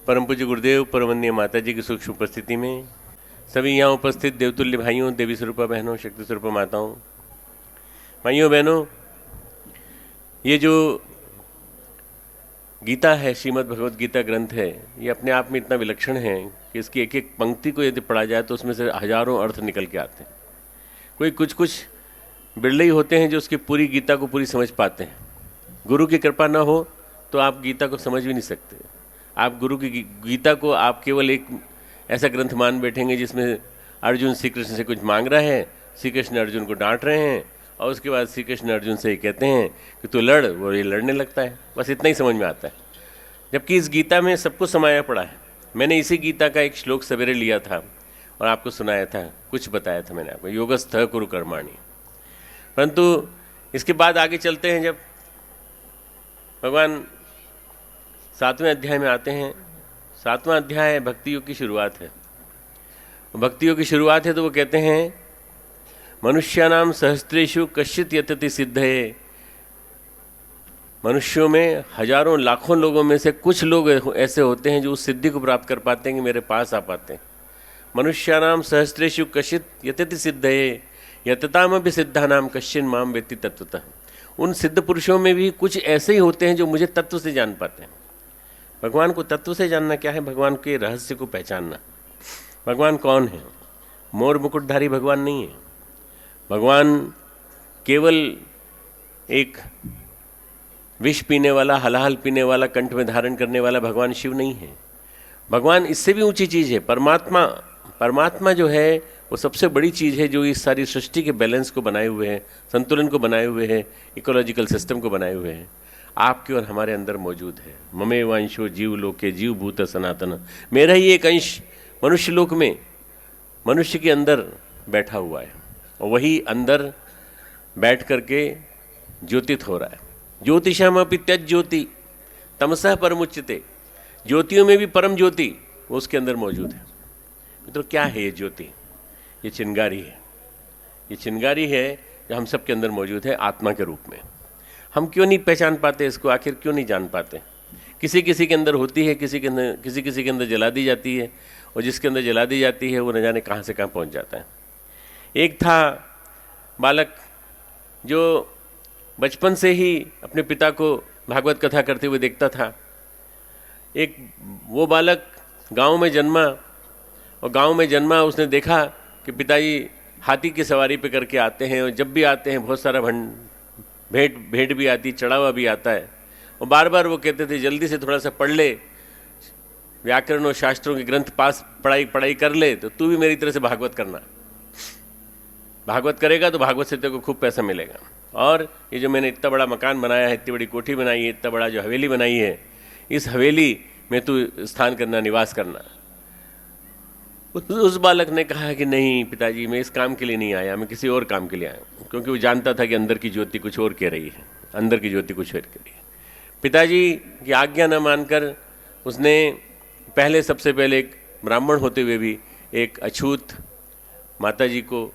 परम पूज्य गुरुदेव, परमवंदनीय माता जी की सूक्ष्म उपस्थिति में सभी यहाँ उपस्थित देवतुल्य भाइयों, देवी स्वरूपा बहनों, शक्ति स्वरूपा माताओं, भाइयों बहनों, ये जो गीता है, श्रीमद् भगवद गीता ग्रंथ है, ये अपने आप में इतना विलक्षण है कि इसकी एक एक पंक्ति को यदि पढ़ा जाए तो उसमें से हजारों अर्थ निकल के आते हैं। कोई कुछ बिरले ही होते हैं जो उसकी पूरी गीता को पूरी समझ पाते हैं। गुरु की कृपा ना हो तो आप गीता को समझ भी नहीं सकते। आप गुरु की गीता को आप केवल एक ऐसा ग्रंथ मान बैठेंगे जिसमें अर्जुन श्री कृष्ण से कुछ मांग रहा है, श्री कृष्ण अर्जुन को डांट रहे हैं और उसके बाद श्री कृष्ण अर्जुन से ये कहते हैं कि तू लड़, वो ये लड़ने लगता है। बस इतना ही समझ में आता है, जबकि इस गीता में सब कुछ समाया पड़ा है। मैंने इसी गीता का एक श्लोक सवेरे लिया था और आपको सुनाया था, कुछ बताया था मैंने आपको, योगस्थ कुरु कर्माणि। परंतु इसके बाद आगे चलते हैं, जब भगवान 7वें अध्याय में आते हैं। 7वां अध्याय भक्ति योग की शुरुआत है। भक्ति योग की शुरुआत है तो वो कहते हैं, मनुष्यानाम सहस्त्रेषु कश्चित् यतति सिद्धये। मनुष्यों में हजारों लाखों लोगों में से कुछ लोग ऐसे होते हैं जो उस सिद्धि को प्राप्त कर पाते हैं कि मेरे पास आ पाते हैं। मनुष्यानाम सहस्त्रेषु कश्चित् यतति सिद्धये यततामपि सिद्धानाम कश्चिन् माम वेत्ति तत्वतः। उन सिद्ध पुरुषों में भी कुछ ऐसे ही होते हैं जो मुझे तत्व से जान पाते हैं। भगवान को तत्व से जानना क्या है? भगवान के रहस्य को पहचानना। भगवान कौन है? मोर मुकुटधारी भगवान नहीं है। भगवान केवल एक विष पीने वाला, हलाहल पीने वाला, कंठ में धारण करने वाला भगवान शिव नहीं है। भगवान इससे भी ऊंची चीज़ है। परमात्मा जो है वो सबसे बड़ी चीज़ है जो इस सारी सृष्टि के बैलेंस को बनाए हुए है, संतुलन को बनाए हुए है, इकोलॉजिकल सिस्टम को बनाए हुए हैं। आपके और हमारे अंदर मौजूद है। ममेव अंशो जीव लोके जीव भूत सनातन। मेरा ही एक अंश मनुष्य लोक में, मनुष्य के अंदर बैठा हुआ है और वही अंदर बैठ करके ज्योतित हो रहा है। ज्योतिषामपि त्यज ज्योति तमसः परमुच्यते। ज्योतियों में भी परम ज्योति वो उसके अंदर मौजूद है। तो क्या है ये ज्योति? ये चिंगारी है। ये चिंगारी है जो हम सब के अंदर मौजूद है आत्मा के रूप में। हम क्यों नहीं पहचान पाते इसको? आखिर क्यों नहीं जान पाते? किसी किसी के अंदर होती है, किसी के अंदर जला दी जाती है, और जिसके अंदर जला दी जाती है वो न जाने कहाँ से कहाँ पहुँच जाता है। एक था बालक जो बचपन से ही अपने पिता को भागवत कथा करते हुए देखता था। एक वो बालक गांव में जन्मा, और गांव में जन्मा उसने देखा कि पिताजी हाथी की सवारी पे करके आते हैं, और जब भी आते हैं बहुत सारा भेंट भी आती, चढ़ावा भी आता है। और बार बार वो कहते थे जल्दी से थोड़ा सा पढ़ ले, व्याकरण और शास्त्रों के ग्रंथ पास पढ़ाई कर ले तो तू भी मेरी तरह से भागवत करना। भागवत करेगा तो भागवत से तेरे को खूब पैसा मिलेगा। और ये जो मैंने इतना बड़ा मकान बनाया है, इतनी बड़ी कोठी बनाई है, इतना बड़ा जो हवेली बनाई है, इस हवेली में तू स्थान करना, निवास करना। उस बालक ने कहा कि नहीं पिताजी, मैं इस काम के लिए नहीं आया, मैं किसी और काम के लिए आया हूँ। क्योंकि वो जानता था कि अंदर की ज्योति कुछ और कह रही है, अंदर की ज्योति कुछ और कह रही है। पिताजी की आज्ञा न मानकर उसने सबसे पहले एक ब्राह्मण होते हुए भी एक अछूत माता जी को,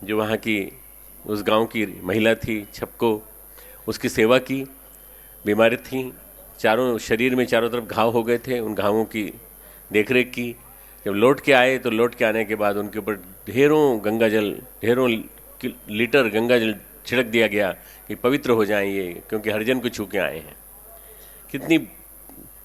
जो वहाँ की उस गांव की महिला थी, छपको, उसकी सेवा की। बीमारी थी, चारों शरीर में चारों तरफ घाव हो गए थे, उन घावों की देखरेख की। जब लौट के आए तो लौट के आने के बाद उनके ऊपर ढेरों लीटर गंगा जल छिड़क दिया गया कि पवित्र हो जाएं ये, क्योंकि हरिजन को छू के आए हैं। कितनी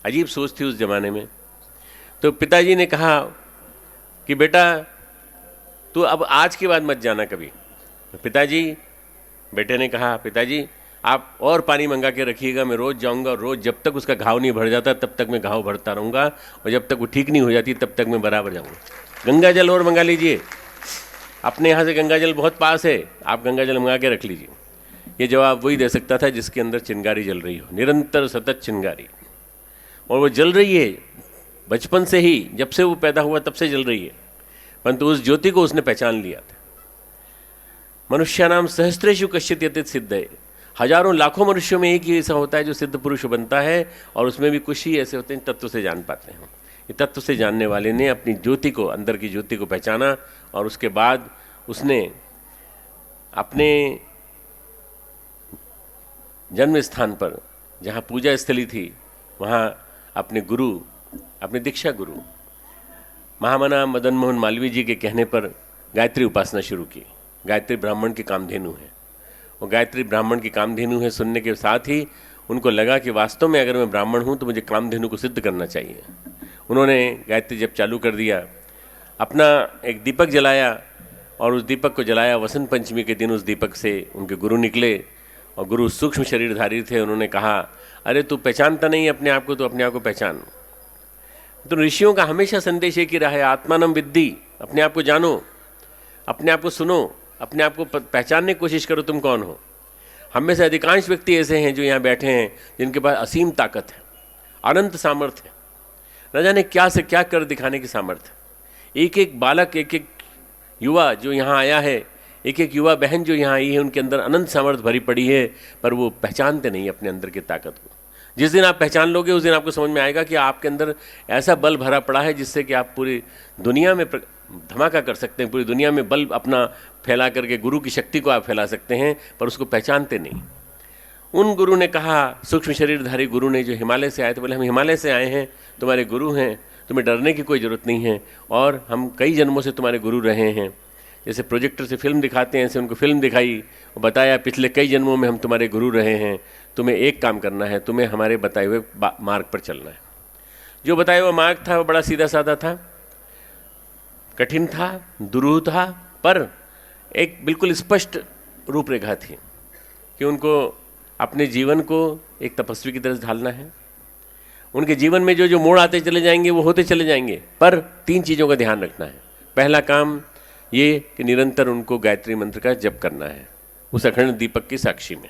अजीब सोच थी उस जमाने में। तो पिताजी ने कहा कि बेटा तू अब आज के बाद मत जाना कभी। बेटे ने कहा पिताजी आप और पानी मंगा के रखिएगा, मैं रोज़ जाऊंगा, रोज़ जब तक उसका घाव नहीं भर जाता तब तक मैं घाव भरता रहूँगा, और जब तक वो ठीक नहीं हो जाती तब तक मैं बराबर जाऊँगा। गंगा जल और मंगा लीजिए, अपने यहाँ से गंगा जल बहुत पास है, आप गंगा जल मंगा के रख लीजिए। ये जवाब वही दे सकता था जिसके अंदर चिंगारी जल रही हो, निरंतर सतत चिंगारी। और वो जल रही है बचपन से ही, जब से वो पैदा हुआ तब से जल रही है, परंतु उस ज्योति को उसने पहचान लिया था। मनुष्यानाम सहस्त्रेषु कश्चित् यतति सिद्धये। हजारों लाखों मनुष्यों में एक ही ऐसा होता है जो सिद्ध पुरुष बनता है, और उसमें भी कुछ ही ऐसे होते हैं तत्व से जान पाते हैं। ये तत्व से जानने वाले ने अपनी ज्योति को, अंदर की ज्योति को पहचाना, और उसके बाद उसने अपने जन्म स्थान पर, जहाँ पूजा स्थली थी, वहाँ अपने गुरु अपने दीक्षा गुरु महामना मदन मोहन मालवीय जी के कहने पर गायत्री उपासना शुरू की। गायत्री ब्राह्मण की कामधेनु है, और गायत्री ब्राह्मण की कामधेनु है सुनने के साथ ही उनको लगा कि वास्तव में अगर मैं ब्राह्मण हूँ तो मुझे कामधेनु को सिद्ध करना चाहिए। उन्होंने गायत्री जप चालू कर दिया, अपना एक दीपक जलाया, और उस दीपक को जलाया। वसंत पंचमी के दिन उस दीपक से उनके गुरु निकले, और गुरु सूक्ष्म शरीरधारी थे। उन्होंने कहा, अरे तू पहचानता नहीं अपने आप को, तो अपने आप को पहचान। तो ऋषियों का हमेशा संदेश एक ही रहा है, आत्मानम विद्धि, अपने आप को जानो, अपने आप को सुनो, अपने आप को पहचानने की कोशिश करो तुम कौन हो। हम में से अधिकांश व्यक्ति ऐसे हैं जो यहाँ बैठे हैं जिनके पास असीम ताकत है, अनंत सामर्थ्य है, न जाने क्या से क्या कर दिखाने की सामर्थ्य। एक एक बालक, एक एक युवा जो यहाँ आया है, एक एक युवा बहन जो यहाँ आई है, उनके अंदर अनंत सामर्थ्य भरी पड़ी है, पर वो पहचानते नहीं अपने अंदर की ताकत को। जिस दिन आप पहचान लोगे उस दिन आपको समझ में आएगा कि आपके अंदर ऐसा बल भरा पड़ा है जिससे कि आप पूरी दुनिया में धमाका कर सकते हैं, पूरी दुनिया में बल अपना फैला करके गुरु की शक्ति को आप फैला सकते हैं, पर उसको पहचानते नहीं। उन गुरु ने कहा, सूक्ष्म शरीरधारी गुरु ने जो हिमालय से आए थे, बोले हम हिमालय से आए हैं, तुम्हारे गुरु हैं, तुम्हें डरने की कोई ज़रूरत नहीं है, और हम कई जन्मों से तुम्हारे गुरु रहे हैं। जैसे प्रोजेक्टर से फिल्म दिखाते हैं, ऐसे उनको फिल्म दिखाई और बताया, पिछले कई जन्मों में हम तुम्हारे गुरु रहे हैं, तुम्हें एक काम करना है, तुम्हें हमारे बताए हुए मार्ग पर चलना है। जो बताया हुआ मार्ग था वो बड़ा सीधा साधा था, कठिन था, दुरूह था, पर एक बिल्कुल स्पष्ट रूपरेखा थी कि उनको अपने जीवन को एक तपस्वी की तरह ढालना है। उनके जीवन में जो जो मोड़ आते चले जाएंगे वो होते चले जाएंगे, पर 3 चीज़ों का ध्यान रखना है। पहला काम ये कि निरंतर उनको गायत्री मंत्र का जप करना है उस अखंड दीपक की साक्षी में।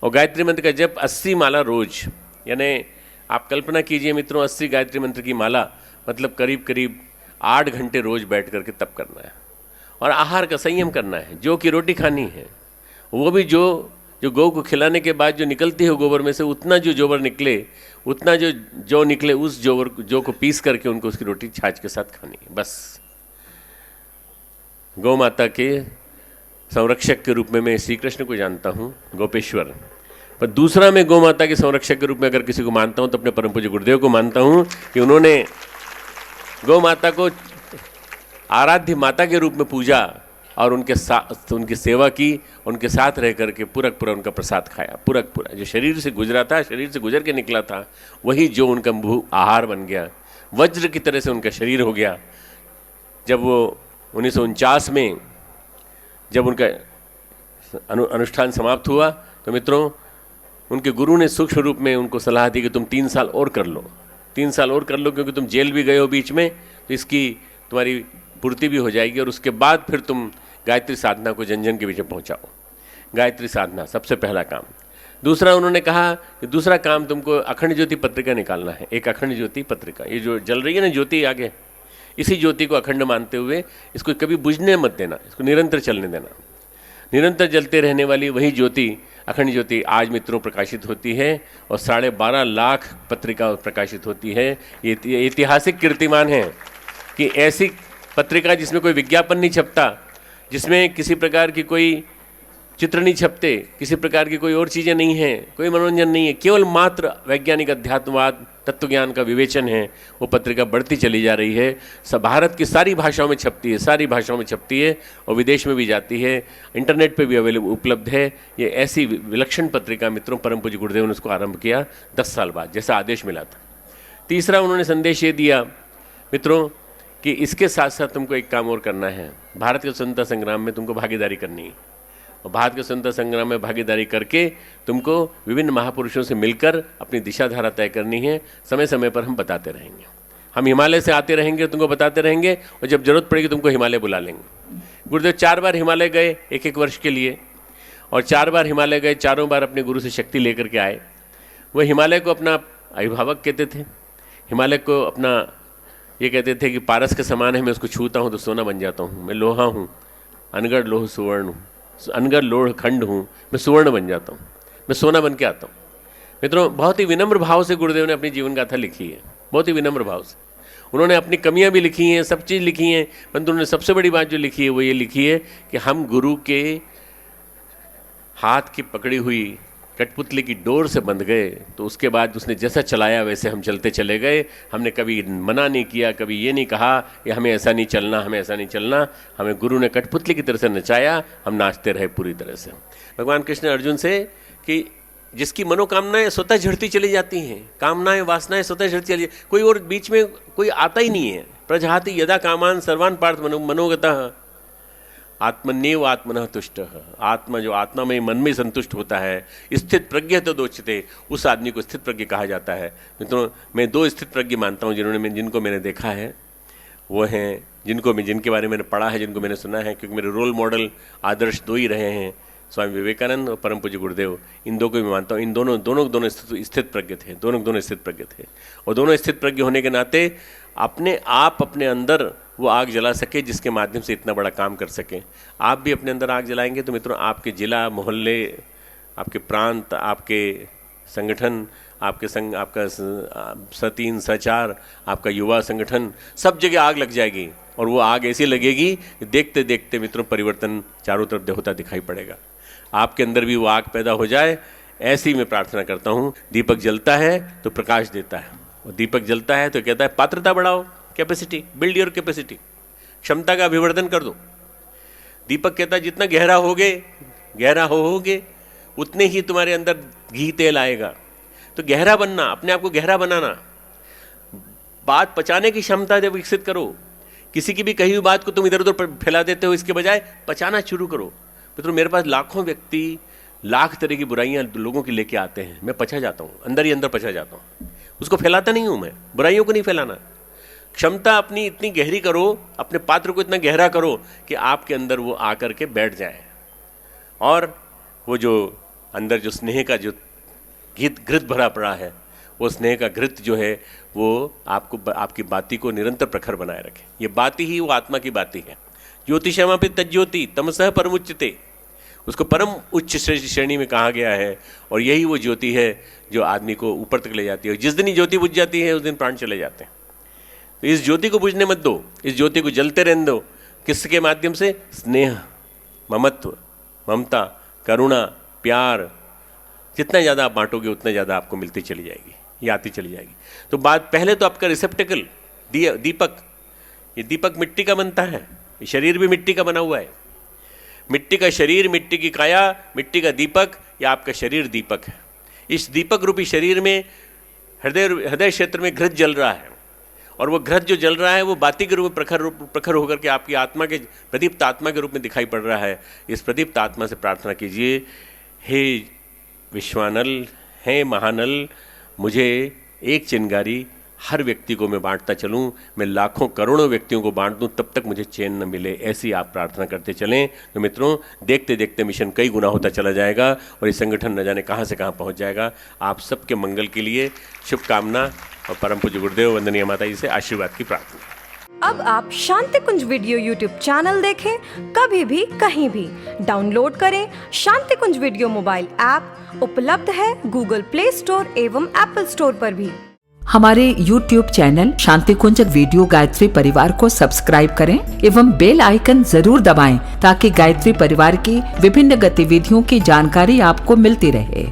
और गायत्री मंत्र का जप 80 माला रोज, यानी आप कल्पना कीजिए मित्रों, 80 गायत्री मंत्र की माला मतलब करीब करीब 8 घंटे रोज बैठ करके तप करना है। और आहार का संयम करना है, जो की रोटी खानी है वो भी जो गौ को खिलाने के बाद जो निकलती है गोबर में से उतना जो जोबर निकले, उतना जो निकले, उस जो को पीस करके उनको उसकी रोटी छाछ के साथ खानी है। बस गौ माता के संरक्षक के रूप में मैं श्री कृष्ण को जानता हूँ, गोपेश्वर, पर दूसरा मैं गौ माता के संरक्षक के रूप में अगर किसी को मानता हूँ तो अपने परम पूज्य गुरुदेव को मानता हूँ कि उन्होंने गौ माता को आराध्य माता के रूप में पूजा और उनके साथ उनकी सेवा की, उनके साथ रह करके पूरक पूरा उनका प्रसाद खाया। पूरक पूरा जो शरीर से गुजरा था, शरीर से गुजर के निकला था, वही जो उनका आहार बन गया, वज्र की तरह से उनका शरीर हो गया। जब वो 1949 में जब उनका अनुष्ठान समाप्त हुआ तो मित्रों उनके गुरु ने सूक्ष्म रूप में उनको सलाह दी कि तुम 3 साल और कर लो, 3 साल और कर लो, क्योंकि तुम जेल भी गए हो बीच में, तो इसकी तुम्हारी पूर्ति भी हो जाएगी, और उसके बाद फिर तुम गायत्री साधना को जन जन के बीच में पहुँचाओ। गायत्री साधना सबसे पहला काम। दूसरा उन्होंने कहा कि दूसरा काम तुमको अखंड ज्योति पत्रिका निकालना है। एक अखंड ज्योति पत्रिका, ये जो जल रही है ना ज्योति आगे, इसी ज्योति को अखंड मानते हुए इसको कभी बुझने मत देना, इसको निरंतर चलने देना। निरंतर जलते रहने वाली वही ज्योति, अखंड ज्योति आज मित्रों प्रकाशित होती है, और 12.5 लाख पत्रिका प्रकाशित होती है। ये ऐतिहासिक कीर्तिमान है कि ऐसी पत्रिका जिसमें कोई विज्ञापन नहीं छपता, जिसमें किसी प्रकार की कोई चित्र नहीं छपते, किसी प्रकार की कोई और चीज़ें नहीं हैं, कोई मनोरंजन नहीं है, केवल मात्र वैज्ञानिक अध्यात्मवाद तत्वज्ञान का विवेचन है, वो पत्रिका बढ़ती चली जा रही है। सब भारत की सारी भाषाओं में छपती है, सारी भाषाओं में छपती है, और विदेश में भी जाती है, इंटरनेट पे भी अवेलेबल उपलब्ध है। ये ऐसी विलक्षण पत्रिका मित्रों परम पूज्य गुरुदेव ने उसको आरंभ किया 10 साल बाद, जैसा आदेश मिला था। तीसरा उन्होंने संदेश ये दिया मित्रों कि इसके साथ साथ तुमको एक काम और करना है, भारत के स्वतंत्रता संग्राम में तुमको भागीदारी करनी है, और भारत के स्वतंत्रता संग्राम में भागीदारी करके तुमको विभिन्न महापुरुषों से मिलकर अपनी दिशा धारा तय करनी है। समय समय पर हम बताते रहेंगे, हम हिमालय से आते रहेंगे, तुमको बताते रहेंगे, और जब जरूरत पड़ेगी तुमको हिमालय बुला लेंगे। गुरुदेव 4 बार हिमालय गए 1-1 वर्ष के लिए, और 4 बार हिमालय गए, चारों बार अपने गुरु से शक्ति लेकर के आए। वह हिमालय को अपना अभिभावक कहते थे, हिमालय को अपना ये कहते थे कि पारस के समान है, मैं उसको छूता हूँ तो सोना बन जाता हूँ, मैं लोहा हूँ, अनगढ़ लोह सुवर्ण हूँ, अनगढ़ लोह खंड हूँ, मैं सुवर्ण बन जाता हूँ, मैं सोना बन के आता हूँ। मित्रों बहुत ही विनम्र भाव से गुरुदेव ने अपनी जीवन गाथा लिखी है, बहुत ही विनम्र भाव से। उन्होंने अपनी कमियां भी लिखी हैं, सब चीज़ लिखी हैं, परंतु उन्होंने सबसे बड़ी बात जो लिखी है वो ये लिखी है कि हम गुरु के हाथ की पकड़ी हुई कठपुतली की डोर से बंध गए तो उसके बाद उसने जैसा चलाया वैसे हम चलते चले गए। हमने कभी मना नहीं किया, कभी ये नहीं कहा कि हमें ऐसा नहीं चलना, हमें ऐसा नहीं चलना। हमें गुरु ने कठपुतली की तरह से नचाया, हम नाचते रहे पूरी तरह से। भगवान कृष्ण अर्जुन से कि जिसकी मनोकामनाएं स्वतः झड़ती चली जाती हैं, कामनाएं वासनाएं स्वतः झड़ती चली, कोई और बीच में कोई आता ही नहीं है। प्रजहाति यदा कामान सर्वान पार्थ मनोगतः आत्मन्येव आत्मनः तुष्टः। आत्मा जो आत्मा में मन में संतुष्ट होता है, स्थित प्रज्ञ तो दोचते, उस आदमी को स्थित प्रज्ञ कहा जाता है। मित्रों, मैं 2 स्थित प्रज्ञ मानता हूँ जिनको मैंने देखा है। वो हैं जिनके बारे में मैंने पढ़ा है, जिनको मैंने सुना है, क्योंकि मेरे रोल मॉडल आदर्श 2 ही रहे हैं, स्वामी विवेकानंद और परम पूज्य गुरुदेव। इन 2 को मैं मानता हूँ। इन दोनों स्थित प्रज्ञ थे, दोनों स्थित प्रज्ञ थे। और दोनों स्थित प्रज्ञ होने के नाते अपने आप अपने अंदर वो आग जला सके जिसके माध्यम से इतना बड़ा काम कर सके। आप भी अपने अंदर आग जलाएंगे तो मित्रों आपके जिला, मोहल्ले, आपके प्रांत, आपके संगठन, आपके संग, आपका सतीन सचार, आपका युवा संगठन, सब जगह आग लग जाएगी। और वो आग ऐसी लगेगी कि देखते देखते मित्रों परिवर्तन चारों तरफ होता दिखाई पड़ेगा। आपके अंदर भी वो आग पैदा हो जाए, ऐसी मैं प्रार्थना करता हूँ। दीपक जलता है तो प्रकाश देता है, और दीपक जलता है तो कहता है पात्रता बढ़ाओ, कैपेसिटी, बिल्ड योर कैपेसिटी, क्षमता का अभिवर्धन कर दो। दीपक कहता है जितना गहरा होगे उतने ही तुम्हारे अंदर घी तेल आएगा। तो गहरा बनना, अपने आप को गहरा बनाना, बात पचाने की क्षमता जब विकसित करो। किसी की भी कही हुई बात को तुम इधर उधर फैला देते हो, इसके बजाय पचाना शुरू करो। मित्रों, मेरे पास लाखों व्यक्ति लाख तरह की बुराइयां लोगों की लेके आते हैं, मैं पचा जाता हूँ, अंदर ही अंदर पचा जाता हूँ। उसको फैलाता नहीं हूँ मैं, बुराइयों को नहीं फैलाना। क्षमता अपनी इतनी गहरी करो, अपने पात्र को इतना गहरा करो कि आपके अंदर वो आकर के बैठ जाए, और वो जो अंदर जो स्नेह का जो घृत भरा पड़ा है, वो स्नेह का घृत जो है वो आपकी बाती को निरंतर प्रखर बनाए रखे। ये बाती ही वो आत्मा की बाती है। ज्योतिषमापि तज्ज्योति तमसः परमुच्यते, उसको परम उच्च श्रेणी में कहा गया है। और यही वो ज्योति है जो आदमी को ऊपर तक ले जाती है। जिस दिन ही ज्योति बुझ जाती है उस दिन प्राण चले जाते हैं। तो इस ज्योति को बुझने मत दो, इस ज्योति को जलते रहने दो। किसके माध्यम से? स्नेह, ममत्व, ममता, करुणा, प्यार। जितना ज़्यादा आप बांटोगे उतना ज़्यादा आपको मिलती चली जाएगी, ये आती चली जाएगी। तो बात पहले तो आपका रिसेप्टिकल दीपक, ये दीपक मिट्टी का बनता है, ये शरीर भी मिट्टी का बना हुआ है। मिट्टी का शरीर, मिट्टी की काया, मिट्टी का दीपक, या आपका शरीर दीपक है। इस दीपक रूपी शरीर में हृदय क्षेत्र में घृत जल रहा है, और वो घृत जो जल रहा है वो बाती के रूप में प्रखर होकर के आपकी आत्मा के प्रदीप्त आत्मा के रूप में दिखाई पड़ रहा है। इस प्रदीप्त आत्मा से प्रार्थना कीजिए, हे विश्वानल, हे महानल, मुझे एक चिंगारी हर व्यक्ति को मैं बांटता चलूं, मैं लाखों करोड़ों व्यक्तियों को बांट दूं, तब तक मुझे चैन न मिले। ऐसी आप प्रार्थना करते चलें तो मित्रों देखते देखते मिशन कई गुना होता चला जाएगा, और ये संगठन न जाने कहाँ से कहाँ पहुँच जाएगा। आप सबके मंगल के लिए शुभकामना, और परम पूज्य गुरुदेव वंदनीय माता जी से आशीर्वाद की प्रार्थना। अब आप शांति कुंज वीडियो यूट्यूब चैनल देखें कभी भी कहीं भी। डाउनलोड करें शांति कुंज वीडियो मोबाइल ऐप, उपलब्ध है गूगल प्ले स्टोर एवं एप्पल स्टोर पर भी। हमारे YouTube चैनल शांति कुंज वीडियो गायत्री परिवार को सब्सक्राइब करें एवं बेल आइकन जरूर दबाएं ताकि गायत्री परिवार की विभिन्न गतिविधियों की जानकारी आपको मिलती रहे।